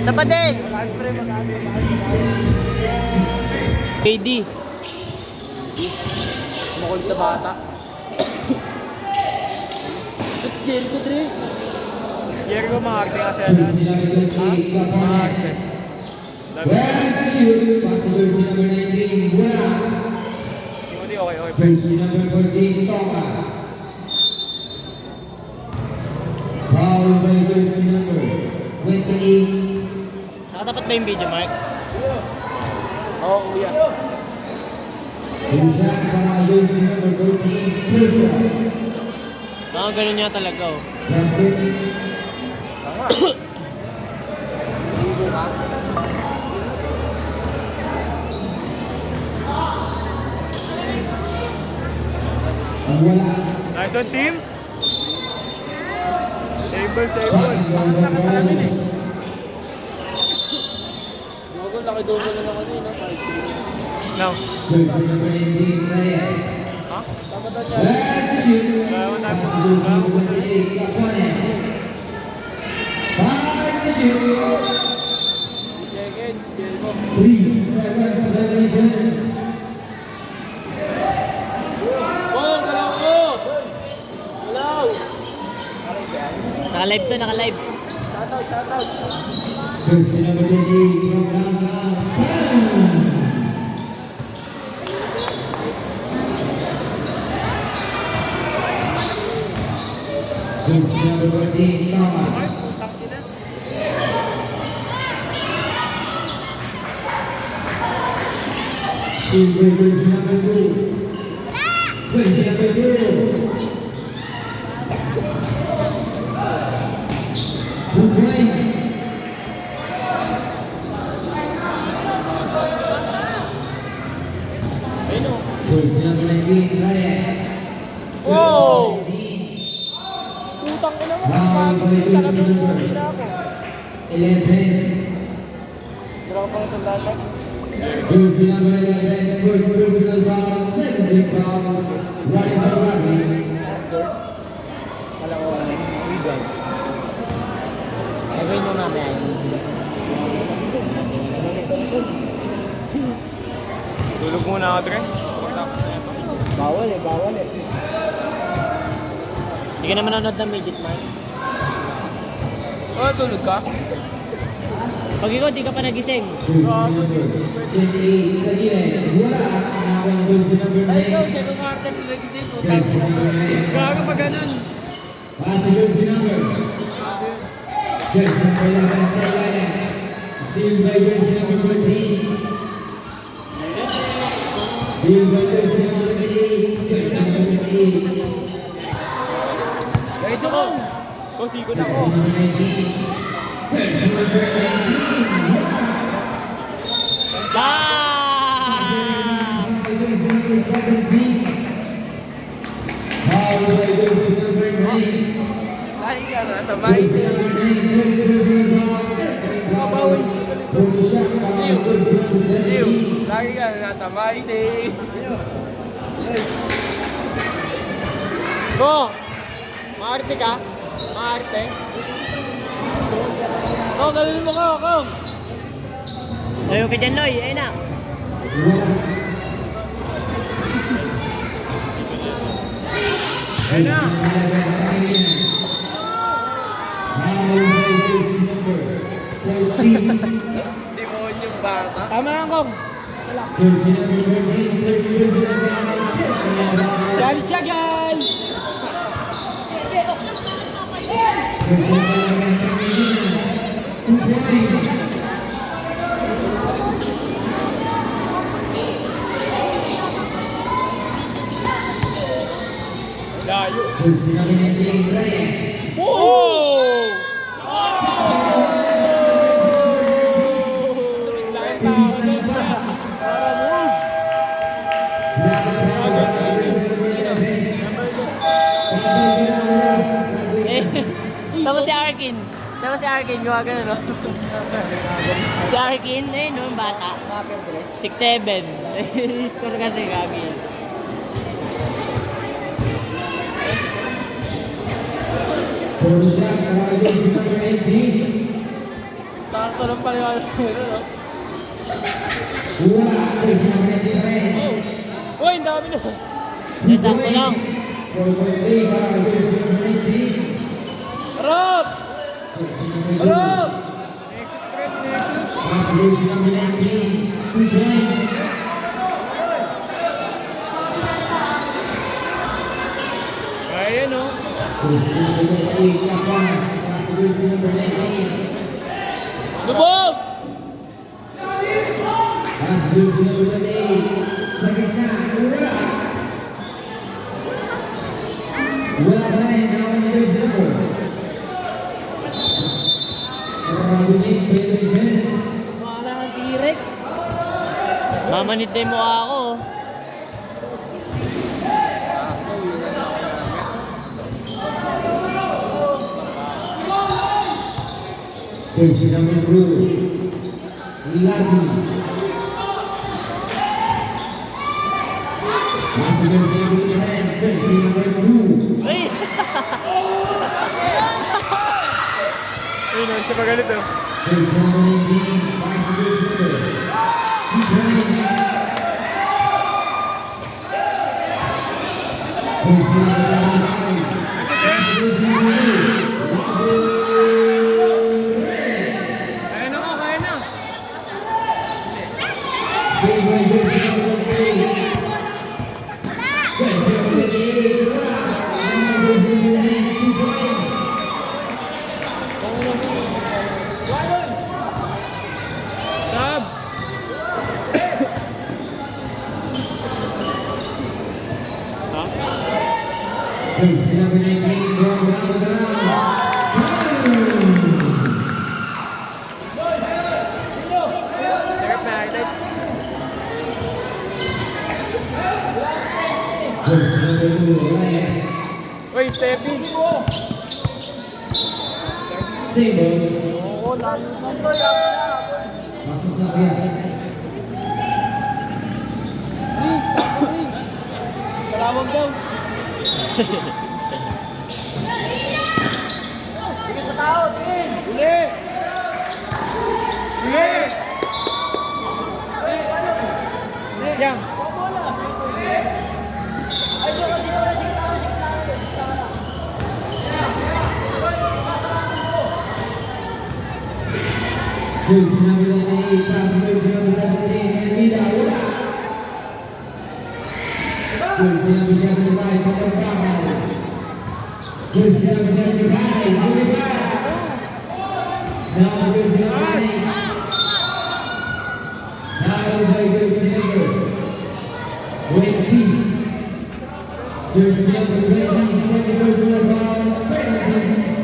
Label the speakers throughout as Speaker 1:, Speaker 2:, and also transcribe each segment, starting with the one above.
Speaker 1: Dapat din! KD.
Speaker 2: Makulit sa bata. Jericho, Dre.
Speaker 3: Jericho, maharte kasi yan. Maharte. Timothy, okay.
Speaker 1: Nakatapat ba yung video, Mark?
Speaker 2: Oo, kuya.
Speaker 1: Ganun niya talaga, oh.
Speaker 2: Tama. Ligo ka.
Speaker 3: Nice one, team. Sable.
Speaker 2: Nakasalamin eh. Double, laki-double na naman yun, no?
Speaker 3: No. Ha?
Speaker 2: Tama daw niya.
Speaker 3: Kaya tayo po.
Speaker 2: 3 seconds, Jericho. Oh, galaw ko! Galaw!
Speaker 1: Naka-live to, naka-live.
Speaker 2: Shoutout.
Speaker 1: Wow!
Speaker 2: Putang ina mo, pasok yung taga-duluri na ako.
Speaker 4: 11.
Speaker 2: Dura ka pang sandata.
Speaker 4: Jersey number 11, good personal foul, second foul, running for running.
Speaker 2: Kala ko, rebound.
Speaker 1: Gagawin mo namin.
Speaker 3: Tulog muna ako, Tre. Pagtapos na ito.
Speaker 2: Bawal eh.
Speaker 1: Hindi ka naman nanonood ng midget, Mark.
Speaker 2: Oh, tulog ka?
Speaker 1: Pag ikaw, di ka pa nagising.
Speaker 4: Jersey number 28, sa gilid, wala, nakakon ng jersey number 9.
Speaker 2: Ay, ikaw, second quarter na nagising po.
Speaker 4: Jersey number 9.
Speaker 3: Gago pa ganun.
Speaker 4: Pass to jersey number. Jersey number 11, sa ilalim. Steal by jersey number 14. Steal by jersey number 38, jersey number 38.
Speaker 2: Guys, ako!
Speaker 3: Sigot ako.
Speaker 4: Jersey number 19. Jersey number 19.
Speaker 1: Bam!
Speaker 4: Jersey number 17. Foul by jersey number 9.
Speaker 2: Lagi ka na sa mic.
Speaker 4: Jersey number 9, personal foul.
Speaker 2: Mabawal.
Speaker 4: Puro shot, jersey number 17.
Speaker 2: Lagi ka na nasa mic eh.
Speaker 3: Go! Maarte ka? Maarte? Oh, galin mo ka ako.
Speaker 1: Ayaw ka dyan, Loy. Ayun na.
Speaker 3: Ayun na.
Speaker 2: Di mo yung bata.
Speaker 3: Tama lang, Kong. Galit siya, guys! Layo.
Speaker 1: Oh! Tapos si Arkin. Tapos si Arkin, gawa ganun, no? Si Arkin, eh, no, bata. 6'7". Score kasi, gagi.
Speaker 4: Puro shot para kay jersey number 18.
Speaker 2: Sakto lang pala yung ano, no?
Speaker 4: Wala, jersey number 23.
Speaker 2: Uy, ang dami na.
Speaker 1: Sakto lang.
Speaker 4: 4.3 para kay jersey number 19.
Speaker 2: Rob!
Speaker 4: Jersey number 2.
Speaker 2: Rob!
Speaker 4: Pass to jersey number 19. 2 points.
Speaker 2: Ayan, no?
Speaker 4: Jersey number 8, Kapas. Pass to jersey number 19.
Speaker 2: Lubog!
Speaker 4: Pass to jersey number 28. Sa gitna, wala. Wala pa rin, naman ni jersey number. Rabunin, penetration.
Speaker 2: Mukha ng T-Rex.
Speaker 1: Mamanid na yung mukha ko.
Speaker 4: Jersey number 2. Lagi. Masuk jersey number 10. Jersey number 2.
Speaker 1: Ay!
Speaker 3: Ayun, siya pa ganito.
Speaker 4: Jersey number 19. Pass to jersey number 2 points. Jersey number 75. Pass to jersey number 2.
Speaker 3: Kaya na ko, kaya na.
Speaker 4: Stay by jersey number 3. Jersey number 8. Wala. Jersey number 9. 2 points.
Speaker 3: Sab!
Speaker 4: Jersey number 19. Going down.
Speaker 3: Sarap na highlights.
Speaker 4: Jersey number 2. Elias.
Speaker 3: Uy, Steffi!
Speaker 4: Sable.
Speaker 2: Oo, lalo na to.
Speaker 4: Pasok na kaya.
Speaker 2: Please, stop me. Kalawag daw. Tingin sa tao, tingin. Uli! Uli!
Speaker 3: Yang!
Speaker 4: Jersey number 98. Pass to jersey number 17. And Vida. Wala. Jersey number 75. Pagkakama. Jersey number 75. Give it back. Now jersey number 9. Now by jersey number 20. Jersey number 20. Second personal foul. Penalty.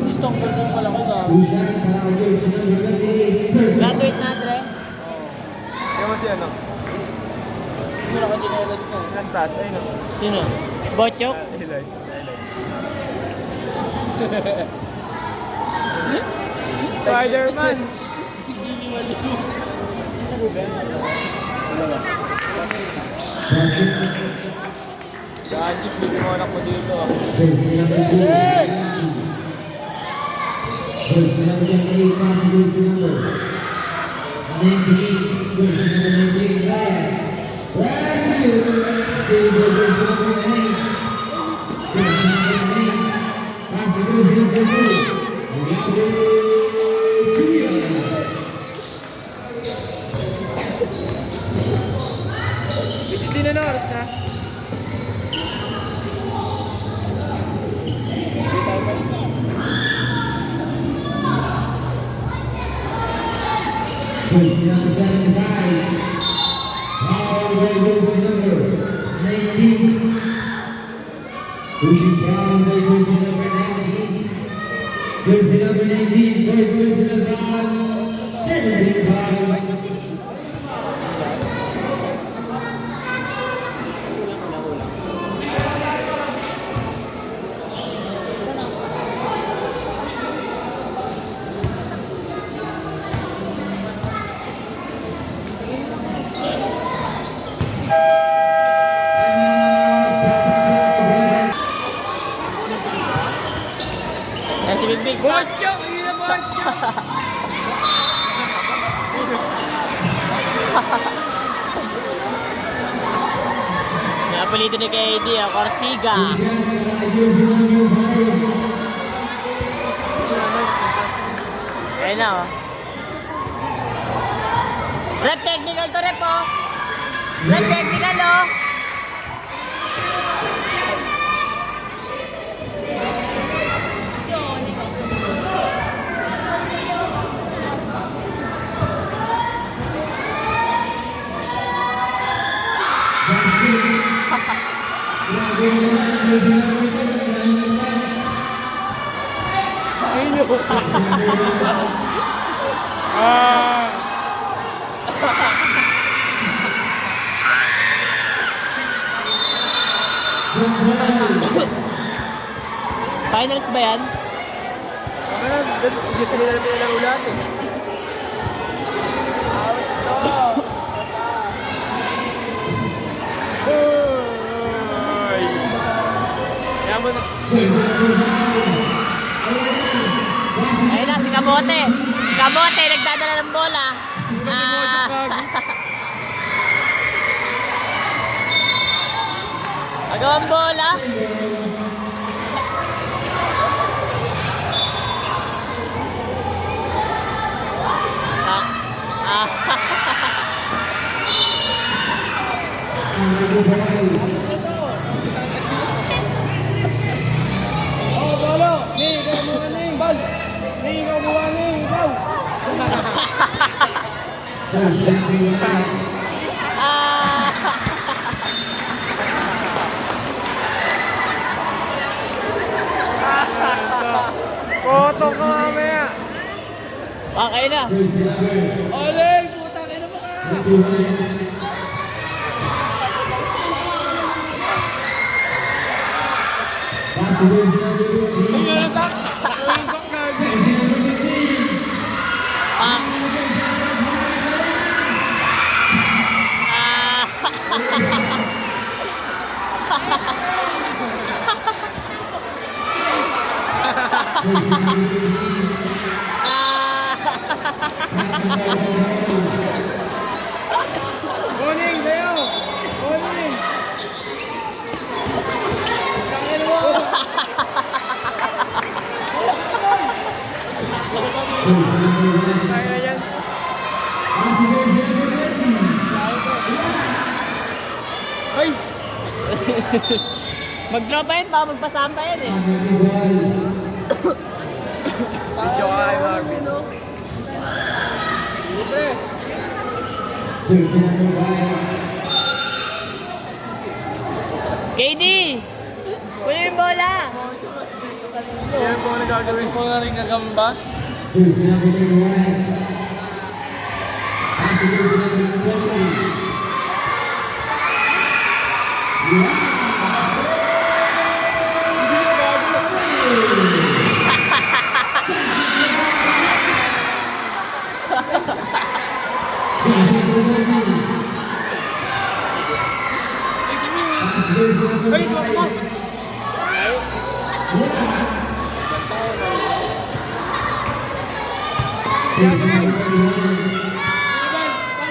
Speaker 2: Gusto ko doon pala ko daw.
Speaker 4: Usan para kay jersey number 28. Personal.
Speaker 1: Graduate na, Dre.
Speaker 3: Kaya mo si ano?
Speaker 2: Hindi na ako dinelas ko.
Speaker 3: Nasa taas, ayun o.
Speaker 1: Sino? Bochok?
Speaker 3: Highlights, highlights. Spider-Man!
Speaker 2: Hindi ni maliw.
Speaker 3: Gagis, lumimonok mo dito.
Speaker 4: Jersey number 2. Jersey number 28. Pass to jersey number 98. Jersey number 98. Elias. One, shoot. Stay with jersey number 9. Jersey number 9. Pass to jersey number 2.
Speaker 2: Sino na oras na? Hindi tayo pa.
Speaker 4: Jersey number 75. Foul by jersey number 19. Pushing foul by jersey number 19. Jersey number 19 by personal foul. 17 foul.
Speaker 1: Napalito ni KD, Corsiga. Ayun na, oh. Rep technical to, rep, oh. Rep technical, oh. Finals ba yan?
Speaker 3: Sige, sa nila na pinalaro lahat eh. Oy! Kaya mo na.
Speaker 1: Ayun na, si Kamote. Si Kamote, nagdadala ng bola. Agawang bola.
Speaker 3: Oh, bolo! Ning, ikaw muna ning! Bal! Ning, ikaw muna ning! Ikaw! Koto ka mamaya!
Speaker 1: Okay na.
Speaker 3: Oleg! Puta kayo na mo ka! Tingnan na tak! Tingnan tak na! Morning, Leo! Morning! Tangin mo! Kaya na yan. Ay!
Speaker 1: Mag-drop pa yun, baka magpasama pa yan eh.
Speaker 3: Video ka kay Marvin. Libre!
Speaker 1: KD! Kunin yung bola!
Speaker 3: Yan po na gagawin.
Speaker 2: Ito na rin gagamba.
Speaker 3: Ay, tumakbo! Jasmine!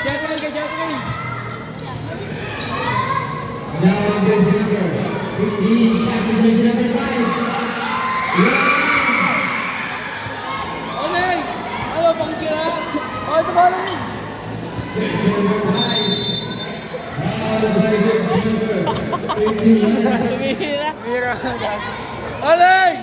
Speaker 3: Jasmine ka, Jasmine!
Speaker 2: Oleg! Ano, pang kira? Oh, ito ba lang?
Speaker 1: Tumihira.
Speaker 3: Mira,
Speaker 2: Oleg!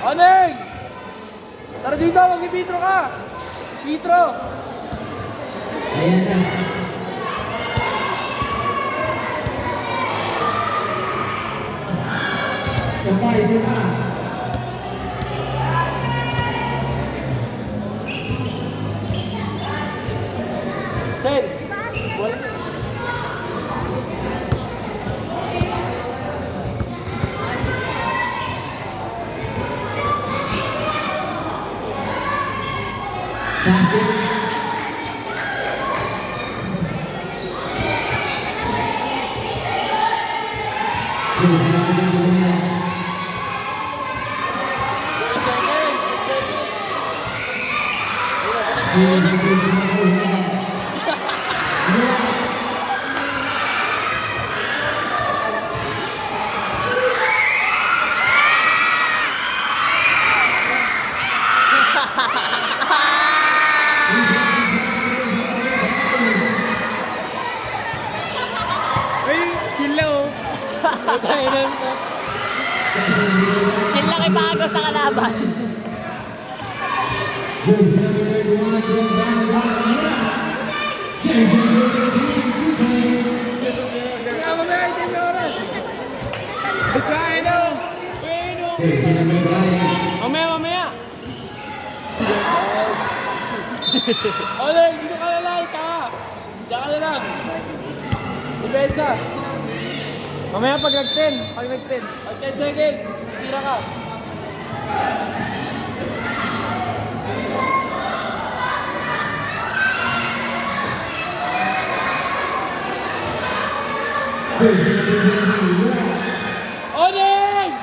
Speaker 2: Oleg! Tara dito, mag-Vitro ka! Vitro!
Speaker 4: Ayan na. Sabay sila.
Speaker 3: Ay, kila oh. Tayo na.
Speaker 1: Chill lang ipago sa kalaban.
Speaker 3: Kaya mamaya, itim na oras. Tayo na. Bueno. Mamaya. Oleng, dito ka na lang, ika. Diyan ka na lang. Depensa. Mamaya pag nag-10. Pag 10 seconds, tira ka. Oleng!